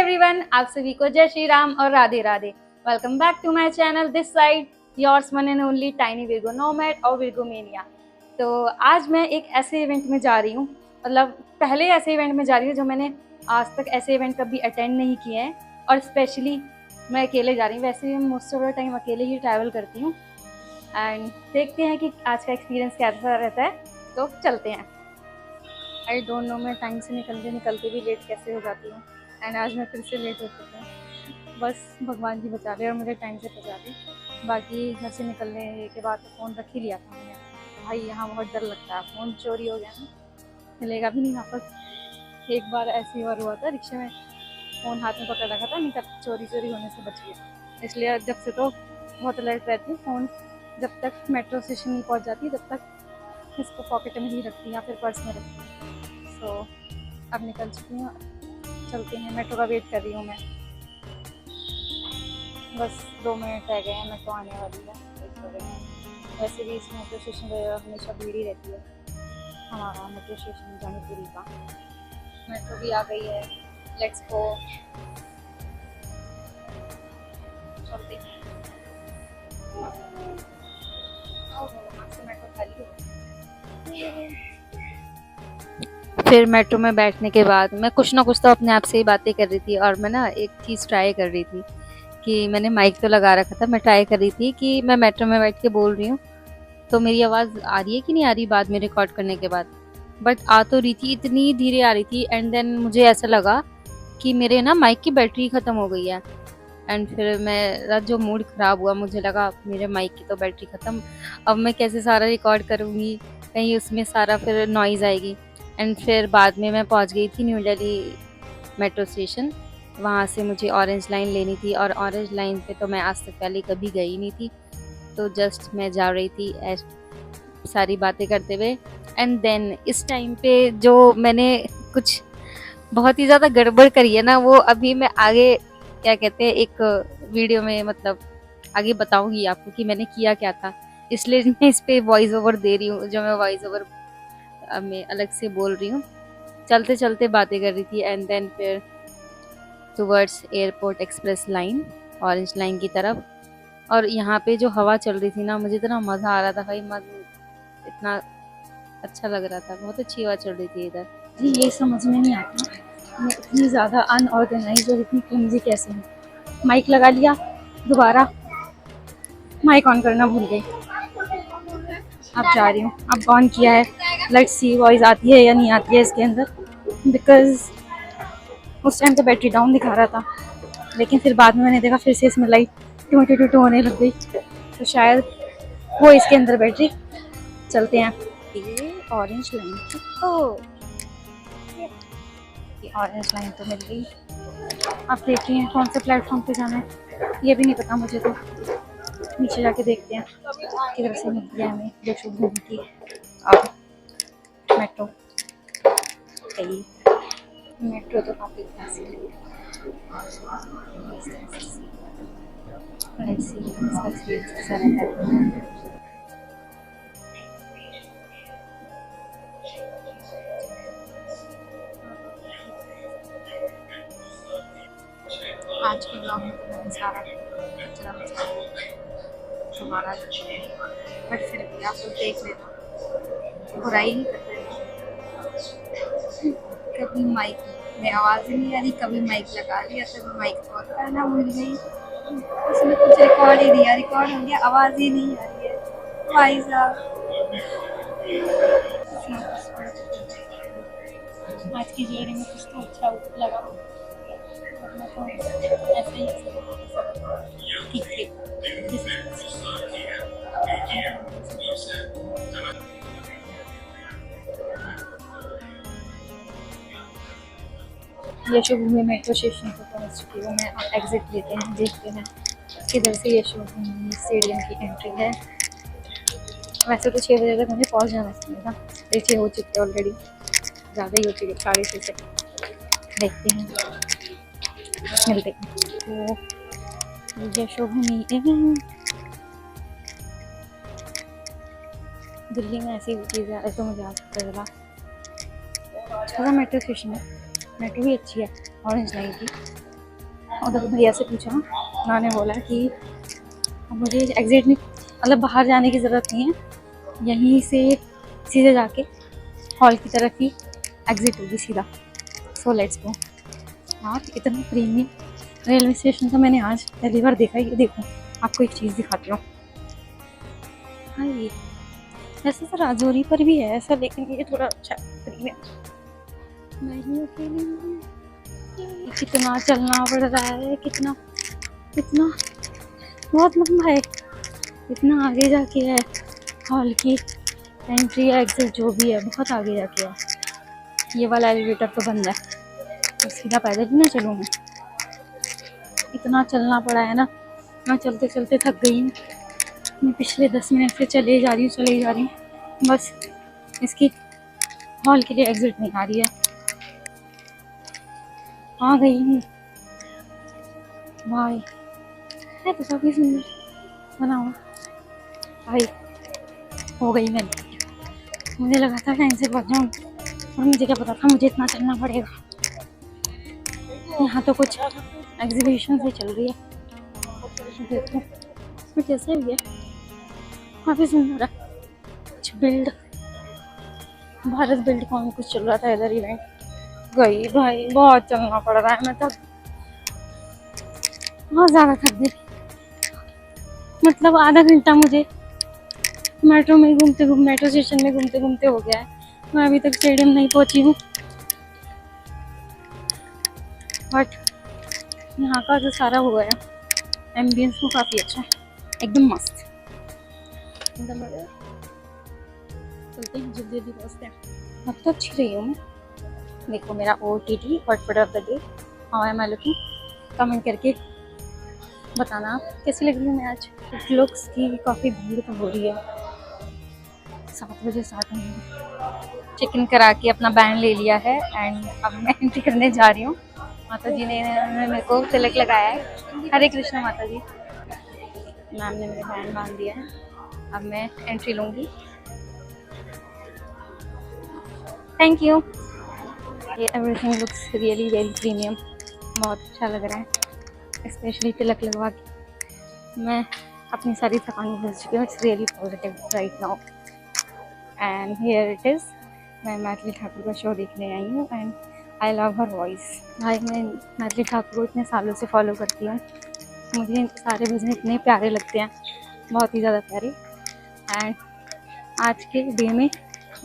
Everyone, आप सभी को जय श्री राम और Radhe Radhe. Welcome back to my channel this side yours one and only tiny Virgo nomad और विर्गो मेनिया। तो आज मैं एक ऐसे इवेंट में जा रही हूँ, मतलब पहले ऐसे इवेंट में जा रही हूँ जो मैंने आज तक ऐसे इवेंट कभी अटेंड नहीं किए हैं, और स्पेशली मैं अकेले जा रही हूँ। वैसे मोस्ट ऑफ द टाइम अकेले ही ट्रैवल करती हूँ एंड देखते हैं कि आज का एक्सपीरियंस कैसा रहता है। तो चलते हैं। आई डोंट नो, मैं टाइम से निकलते निकलते भी लेट कैसे हो जाती हूँ, एंड आज मैं फिर से लेट हो चुकी हूँ। बस भगवान जी बचा ले और मुझे टाइम से पहुँचा दे। बाकी घर से निकलने के बाद तो फ़ोन रख ही लिया था मैंने। भाई यहाँ बहुत डर लगता है, फ़ोन चोरी हो गया ना, मिलेगा भी नहीं वापस। एक बार ऐसी बार हुआ था, रिक्शे में फ़ोन हाथ में पकड़ रखा था, नहीं तब चोरी होने से बच गया। इसलिए जब से तो बहुत अलर्ट रहती हूँ। फ़ोन जब तक मेट्रो स्टेशन नहीं पहुँच जाती तब तक इसको पॉकेट में ही रखती या फिर पर्स में रखती हूँ। सो अब निकल चुकी हूँ, चलते हैं। मेट्रो का वेट कर रही हूँ मैं। बस 2 मिनट रह गए हैं, मेट्रो आने वाली है, वेट कर रहे हैं। वैसे भी इस मेट्रो स्टेशन पर हमेशा भीड़ ही रहती है। हमारा मेट्रो स्टेशन जानीपुरी का। मेट्रो भी आ गई है, लेट्स गो, चलते हैं। मेट्रो खाली है। फिर मेट्रो में बैठने के बाद मैं कुछ ना कुछ तो अपने आप से ही बातें कर रही थी, और मैं ना एक चीज़ ट्राई कर रही थी कि मैंने माइक तो लगा रखा था। मैं ट्राई कर रही थी कि मैं मेट्रो में बैठ के बोल रही हूँ तो मेरी आवाज़ आ रही है कि नहीं आ रही बाद में रिकॉर्ड करने के बाद। बट आ तो रही थी, इतनी धीरे आ रही थी, एंड देन मुझे ऐसा लगा कि मेरे ना माइक की बैटरी ख़त्म हो गई है। एंड फिर मेरा जो मूड ख़राब हुआ, मुझे लगा मेरे माइक की तो बैटरी ख़त्म, अब मैं कैसे सारा रिकॉर्ड करूँगी, कहीं उसमें सारा फिर नॉइज़ आएगी। एंड फिर बाद में मैं पहुँच गई थी न्यू दिल्ली मेट्रो स्टेशन। वहाँ से मुझे ऑरेंज लाइन लेनी थी, और ऑरेंज लाइन पे तो मैं आज तक पहले कभी गई नहीं थी। तो जस्ट मैं जा रही थी सारी बातें करते हुए। एंड देन इस टाइम पे जो मैंने कुछ बहुत ही ज़्यादा गड़बड़ करी है ना, वो अभी मैं आगे क्या कहते हैं एक वीडियो में, मतलब आगे बताऊंगी आपको कि मैंने किया क्या था। इसलिए मैं इस पे वॉइस ओवर दे रही हूँ, जो मैं वॉइस ओवर में अलग से बोल रही हूँ। चलते चलते बातें कर रही थी, एंड देन फिर towards airport express line, orange line की तरफ। और यहाँ पे जो हवा चल रही थी ना, मुझे इतना मज़ा आ रहा था भाई, मन इतना अच्छा लग रहा था, बहुत अच्छी हवा चल रही थी इधर। जी ये समझ में नहीं आता मैं इतनी ज़्यादा अनऑर्गेनाइज और इतनी क्लमजी कैसे हूँ। माइक लगा लिया, दोबारा माइक ऑन करना भूल गई। अब जा रही हूँ, अब ऑन किया है, लेट्स सी वॉइस आती है या नहीं आती है इसके अंदर। बिकॉज उस टाइम तो बैटरी डाउन दिखा रहा था, लेकिन फिर बाद में मैंने देखा फिर से इसमें लाइट टू होने लग गई, तो शायद वो इसके अंदर बैटरी। चलते हैं। ये ऑरेंज लाइन, ओ ये ऑरेंज लाइन तो मिल गई। अब देखते हैं कौन से प्लेटफॉर्म पे जाना है, ये भी नहीं पता मुझे, तो नीचे जाके देखते हैं किधर से मिलती है हमें यशोभूमि की। अब मेट्रो गई, मेट्रो तो काफ़ी क्लासिक है। Let's see इसका एक्सपीरियंस कैसा रहता है। आज के ब्लॉग में तो मैंने सारा कचरा मचाया तुम्हारा, बट फिर भी आप लोग देख लेना, बुराई नहीं करते। कभी माइक में आवाज़ ही नहीं आ रही, कभी माइक लगा लिया, कभी माइक ऑन करना भूल गई, उसमें कुछ रिकॉर्ड ही नहीं, रिकॉर्ड हो गया, आवाज़ ही नहीं आ रही है भाई साहब। आज की जर्नी में कुछ तो अच्छा लगा, वरना तो ऐसे ही ठीक है। यशोभूमि मेट्रो स्टेशन पर पहुंच चुकी हूँ मैं। अब एग्जिट लेते हैं, देखते हैं किधर से यशोभूमि स्टेडियम की एंट्री है। वैसे तो 6 बजे तक मुझे पहुंच जाना चाहिए था, लेकिन हो चुके ऑलरेडी, ज़्यादा ही हो चुके, 6:30 से। देखते हैं, मिलते हैं। तो यशोभूमि दिल्ली में ऐसी चीज़ है तो मुझे आज पता चला। अच्छा मेट्रो स्टेशन है, मेट्रो भी अच्छी है ऑरेंज लाइन की। उधर भैया से पूछा, उन्होंने बोला कि मुझे एग्जिट नहीं, मतलब बाहर जाने की ज़रूरत नहीं है, यहीं से सीधे जाके हॉल की तरफ ही एग्जिट होगी सीधा। So let's go. आप इतना प्रीमियम रेलवे स्टेशन का मैंने आज पहली बार देखा। ये देखो, आपको एक चीज़ दिखाती हूँ। हाँ, ये वैसे तो राजौरी पर भी है ऐसा, लेकिन ये थोड़ा अच्छा प्रीमियम। मैं ही अकेली हूँ। कितना चलना पड़ रहा है, कितना कितना बहुत लंबा है, इतना आगे जाके है हॉल की एंट्री या एग्जिट जो भी है, बहुत आगे जाके है। ये वाला एलिवेटर तो बंद है, तो सीधा पैदल ही ना चलूँ मैं। इतना चलना पड़ा है ना, मैं चलते चलते थक गई हूँ। मैं पिछले 10 मिनट से चले जा रही हूँ, बस इसकी हॉल के लिए एग्जिट नहीं आ रही है। आ गई हूँ भाई, है तो काफ़ी सुंदर बना हुआ भाई। हो गई मैं, मुझे लगा था टाइम से पहुँच जाऊँ, और मुझे क्या पता था मुझे इतना चलना पड़ेगा। यहाँ तो कुछ एग्जीबिशन से चल रही है, देखो कुछ ऐसे भी है, काफ़ी सुंदर है। कुछ बिल्ड, भारत बिल्ड कॉम कुछ चल रहा था इधर इवेंट। गई भाई, बहुत चलना पड़ रहा है, मैं तो बहुत ज़्यादा थक गई। मतलब आधा घंटा मुझे मेट्रो में घूमते घूमते, मेट्रो स्टेशन में घूमते घूमते हो गया है। मैं अभी तक स्टेडियम नहीं पहुंची हूँ, बट यहाँ का जो सारा हुआ है एम्बियंस वो काफ़ी अच्छा है, एकदम मस्त, एकदम बढ़िया। चलते हैं, जल्दी जल्दी पहुँचते हैं। अब तो अच्छी रही हूँ मैं। देखो मेरा OTT outfit of the day, how am I looking, comment करके बताना आप कैसी लग रही हूँ मैं आज। कुछ लुक्स की काफ़ी भीड़ तो हो रही है, 7 बजे स्टार्ट होंगे। चिकन करा के अपना बैंड ले लिया है एंड अब मैं एंट्री करने जा रही हूँ। माता जी ने मेरे को तिलक लगाया है, हरे कृष्ण माता जी। मैम ने मेरे बैंड बांध दिया है, अब मैं एंट्री लूँगी। Thank you. ये everything looks really very premium, बहुत अच्छा लग रहा है, स्पेशली तिलक लगवा के मैं अपनी सारी थकान भूल चुकी हूँ। It's really positive right now and here it is. मैं मैथिली ठाकुर का शो देखने आई हूँ and I love her voice. भाई मैं मैथिली ठाकुर को इतने सालों से फॉलो करती हूँ, मुझे सारे भजन इतने प्यारे लगते हैं, बहुत ही ज़्यादा प्यारे। एंड आज के डे में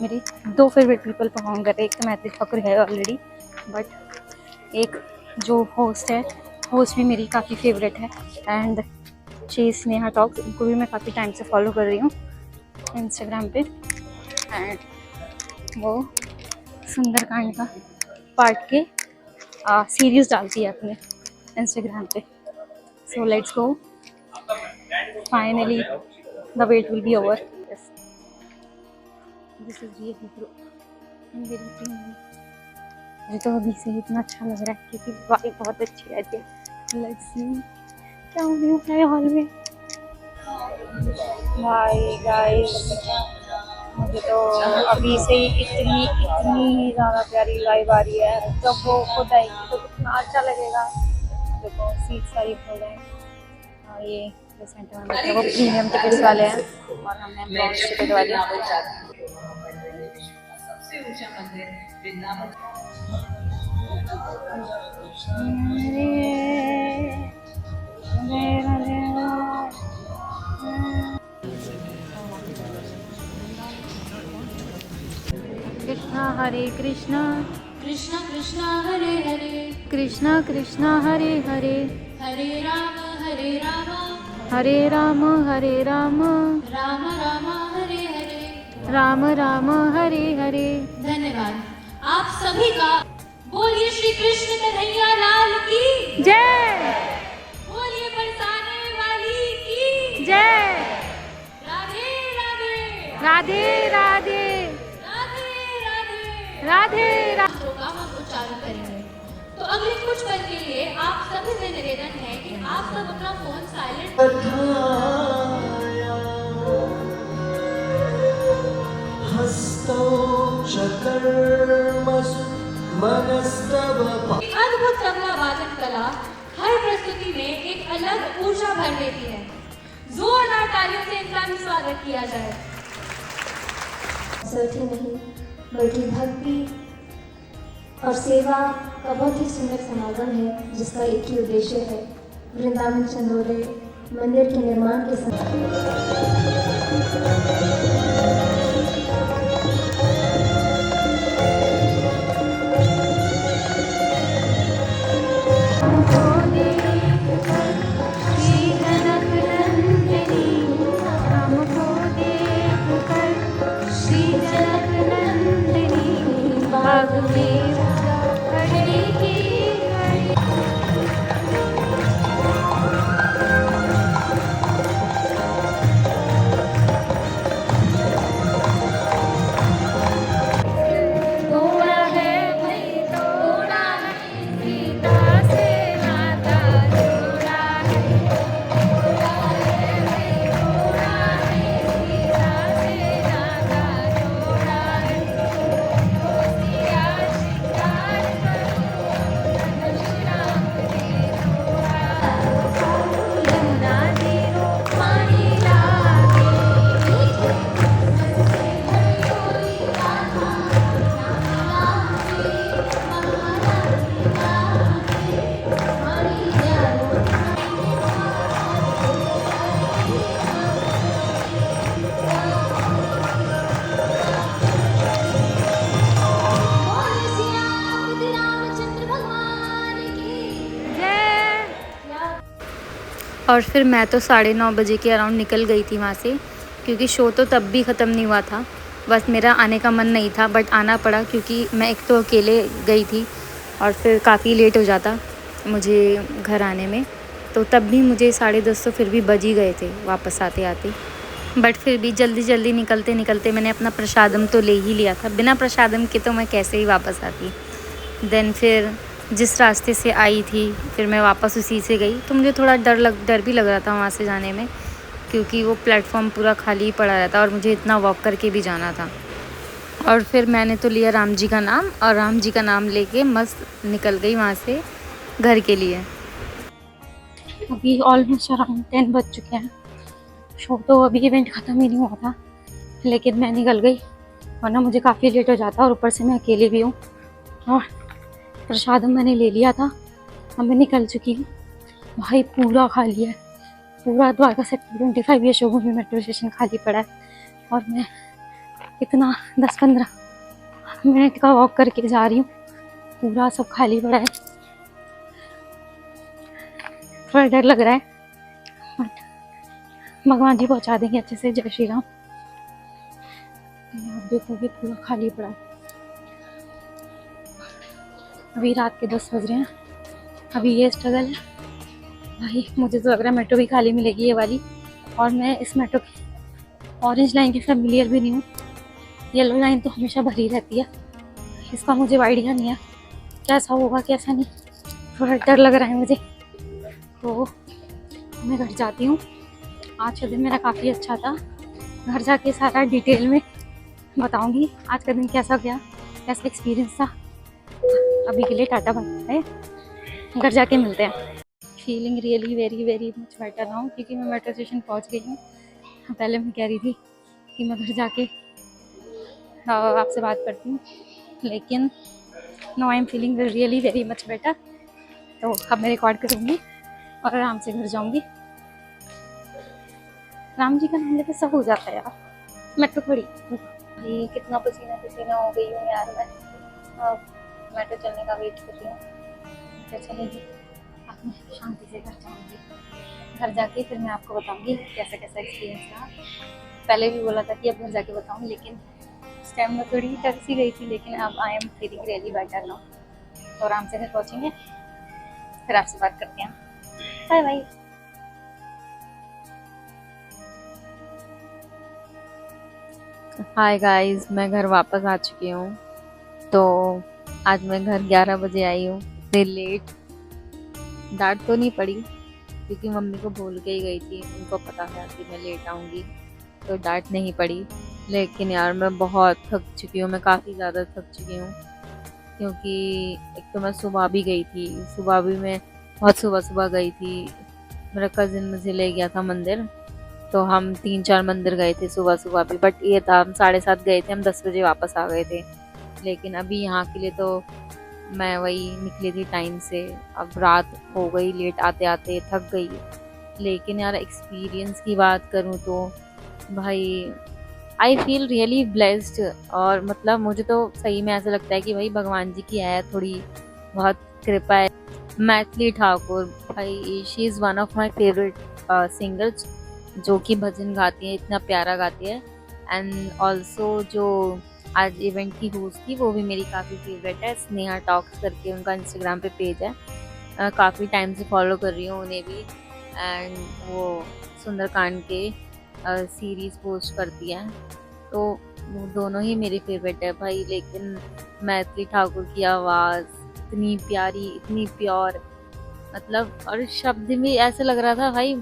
मेरे 2 फेवरेट पीपल परफॉर्म कर रहे हैं। एक तो मैथिली ठाकुर है ऑलरेडी, बट एक जो होस्ट है, होस्ट भी मेरी काफ़ी फेवरेट है एंड शी स्नेहा टॉक्स, उनको भी मैं काफ़ी टाइम से फॉलो कर रही हूँ इंस्टाग्राम पे। एंड वो सुंदरकांड का पार्ट के सीरीज डालती है अपने इंस्टाग्राम पे। So let's go, finally the weight will be over. This is really grow, मुझे तो अभी से ही इतना अच्छा लग रहा है क्योंकि वाइब बहुत अच्छी रहती है। लेट्स सी क्या है हॉल में। भाई गाइस, मुझे तो अभी से ही इतनी इतनी ज़्यादा प्यारी वाइब आ रही है, जब वो खुद आएगी तो कितना अच्छा लगेगा। देखो सीट सारी फुल है, और ये जो सेंटर में बैठे हैं वो प्रीमियम टिकट्स वाले हैं और हम हैं ब्रॉन्ज टिकट वाले। कृष्णा हरे कृष्णा, कृष्ण कृष्ण हरे हरे, कृष्णा कृष्णा हरे हरे, हरे राम हरे राम, हरे राम हरे राम, राम राम हरे हरे, राम राम हरे हरे। धन्यवाद आप सभी का। बोलिए श्री कृष्ण कन्हैया लाल की जय, बोलिए बरसाने वाली की जय, राधे राधे राधे राधे, राधे राधे राधे राधे। मंत्रों का हम उच्चारण करेंगे। तो अगले कुछ पल के लिए आप सभी से निवेदन है कि आप सब अपना फोन साइलेंट अद्भुत तबला वादन कला हर अलग ऊर्जा भर देती है। जोरदार तालियों से इनका भी स्वागत किया जाए। सिर्फ ही नहीं बल्कि भक्ति और सेवा का बहुत ही सुंदर समागम है, जिसका एक ही उद्देश्य है, वृंदावन चंदोले मंदिर के निर्माण के समय और फिर मैं तो 9:30 बजे के अराउंड निकल गई थी वहाँ से, क्योंकि शो तो तब भी ख़त्म नहीं हुआ था। बस मेरा आने का मन नहीं था, बट आना पड़ा क्योंकि मैं एक तो अकेले गई थी और फिर काफ़ी लेट हो जाता मुझे घर आने में। तो तब भी मुझे 10:30 तो फिर भी बज ही गए थे वापस आते आते। बट फिर भी जल्दी जल्दी निकलते निकलते मैंने अपना प्रसादम तो ले ही लिया था। बिना प्रसादम के तो मैं कैसे ही वापस आती। देन फिर जिस रास्ते से आई थी फिर मैं वापस उसी से गई। तो मुझे थोड़ा डर भी लग रहा था वहाँ से जाने में, क्योंकि वो प्लेटफॉर्म पूरा खाली ही पड़ा रहता और मुझे इतना वॉक करके भी जाना था। और फिर मैंने तो लिया राम जी का नाम, और राम जी का नाम लेके मस्त निकल गई वहाँ से घर के लिए। अभी ऑलमोस्ट अराउंड 10 बज चुके हैं। शो तो अभी इवेंट ख़त्म ही नहीं हुआ था, लेकिन मैं निकल गई, वरना मुझे काफ़ी लेट हो जाता। और ऊपर से मैं अकेली भी हूँ, और प्रसादम मैंने ले लिया था। अब मैं निकल चुकी हूँ। भाई पूरा खाली है, पूरा Dwarka sector 25 Yashobhoomi metro station खाली पड़ा है। और मैं इतना 10-15 मिनट का वॉक करके जा रही हूँ, पूरा सब खाली पड़ा है। थोड़ा डर लग रहा है, बट भगवान जी पहुँचा देंगे अच्छे से। जय श्री राम। आप देखोगे पूरा खाली पड़ा है। अभी रात के 10 बज रहे हैं। अभी ये स्ट्रगल है भाई। मुझे तो लग रहा है मेट्रो भी खाली मिलेगी ये वाली, और मैं इस मेट्रो की ऑरेंज लाइन के फैमिलियर भी नहीं हूँ। येलो लाइन तो हमेशा भरी रहती है, इसका मुझे आइडिया नहीं है कैसा होगा कैसा नहीं। थोड़ा डर लग रहा है मुझे, तो मैं घर जाती हूँ। आज का दिन मेरा काफ़ी अच्छा था। घर जाके सारा डिटेल में बताऊँगी आज का दिन कैसा गया, कैसा एक्सपीरियंस था। अभी के लिए टाटा बाय बाय, घर जाके मिलते हैं। Feeling really very very much better now, क्योंकि मैं मेट्रो स्टेशन पहुंच गई हूँ। पहले मैं कह रही थी कि मैं घर जाके आपसे बात करती हूँ, लेकिन no I am feeling really very much better. तो अब मैं रिकॉर्ड करूँगी और आराम से घर जाऊँगी। राम जी का नाम लेके सब हो जाता है यार। मेट्रो थोड़ी ये कितना पसीना पसीना हो गई हूँ यार मैं। मेट्रो चलने का वेट कर रही हूँ, तो चलेगी। अब मैं शांति से घर जाऊँगी। घर जाके फिर मैं आपको बताऊँगी कैसा कैसा एक्सपीरियंस रहा। पहले भी बोला था कि अब घर जाके बताऊँगी, लेकिन उस टाइम में थोड़ी डर सी गई थी, लेकिन अब आई am feeling really better now. तो आराम से घर पहुँचेंगे, फिर आपसे बात करते हैं। Bye bye. हाय गाइस, मैं घर वापस आ चुकी हूँ। तो आज मैं घर 11 बजे आई हूँ, इतनी लेट। डांट तो नहीं पड़ी क्योंकि मम्मी को बोल के ही गई थी, उनको पता था कि मैं लेट आऊँगी, तो डांट नहीं पड़ी। लेकिन यार मैं बहुत थक चुकी हूँ, मैं काफ़ी ज़्यादा थक चुकी हूँ, क्योंकि एक तो मैं सुबह भी गई थी, सुबह भी मैं बहुत सुबह सुबह गई थी। मेरा कज़िन मुझे ले गया था मंदिर, तो हम 3-4 मंदिर गए थे सुबह-सुबह भी, बट ये था हम 7:30 गए थे, हम 10 बजे वापस आ गए थे। लेकिन अभी यहाँ के लिए तो मैं वही निकली थी टाइम से, अब रात हो गई, लेट आते-आते थक गई। लेकिन यार एक्सपीरियंस की बात करूँ तो भाई आई फ़ील रियली ब्लेस्ड, और मतलब मुझे तो सही में ऐसा लगता है कि भाई भगवान जी की है थोड़ी बहुत कृपा है। मैथिली ठाकुर भाई, she is one of my favourite singers, जो कि भजन गाती है, इतना प्यारा गाती है। एंड ऑल्सो जो आज इवेंट की होस्ट थी वो भी मेरी काफ़ी फेवरेट है, स्नेहा टॉक्स करके उनका इंस्टाग्राम पे पेज है। काफ़ी टाइम से फॉलो कर रही हूँ उन्हें भी, एंड वो सुंदरकांड के सीरीज़ पोस्ट करती है, तो वो दोनों ही मेरे फेवरेट है भाई। लेकिन मैथिली ठाकुर की आवाज़ इतनी प्यारी, इतनी प्योर, मतलब और शब्द भी ऐसे लग रहा था भाई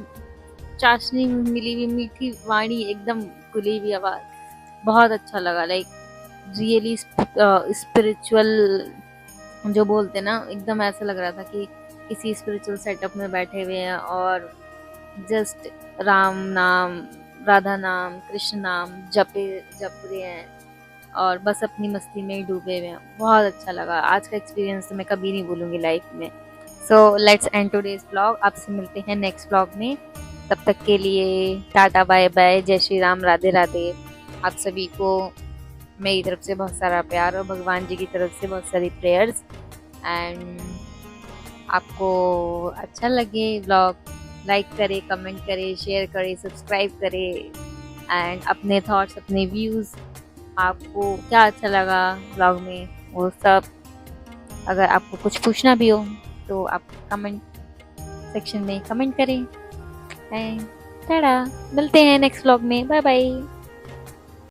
चाशनी में मिली हुई मीठी वाणी, एकदम घुली हुई आवाज़, बहुत अच्छा लगा। लाइक रियली स्पिरिचुअल जो बोलते हैं ना, एकदम ऐसा लग रहा था कि किसी स्पिरिचुअल सेटअप में बैठे हुए हैं और जस्ट राम नाम, राधा नाम, कृष्ण नाम जप रहे हैं और बस अपनी मस्ती में ही डूबे हुए हैं। बहुत अच्छा लगा, आज का एक्सपीरियंस तो मैं कभी नहीं भूलूंगी लाइफ में। So let's end today's vlog, आपसे मिलते हैं नेक्स्ट व्लॉग में। तब तक के लिए टाटा बाय बाय, जय श्री राम, राधे राधे। आप सभी को मेरी तरफ से बहुत सारा प्यार और भगवान जी की तरफ से बहुत सारी प्रेयर्स। एंड आपको अच्छा लगे व्लॉग, लाइक करें, कमेंट करें, शेयर करें, सब्सक्राइब करें, एंड अपने थॉट्स, अपने व्यूज़, आपको क्या अच्छा लगा व्लॉग में वो सब, अगर आपको कुछ पूछना भी हो तो आप कमेंट सेक्शन में कमेंट करें। एंड टाटा, मिलते हैं नेक्स्ट व्लॉग में, बाय बाय।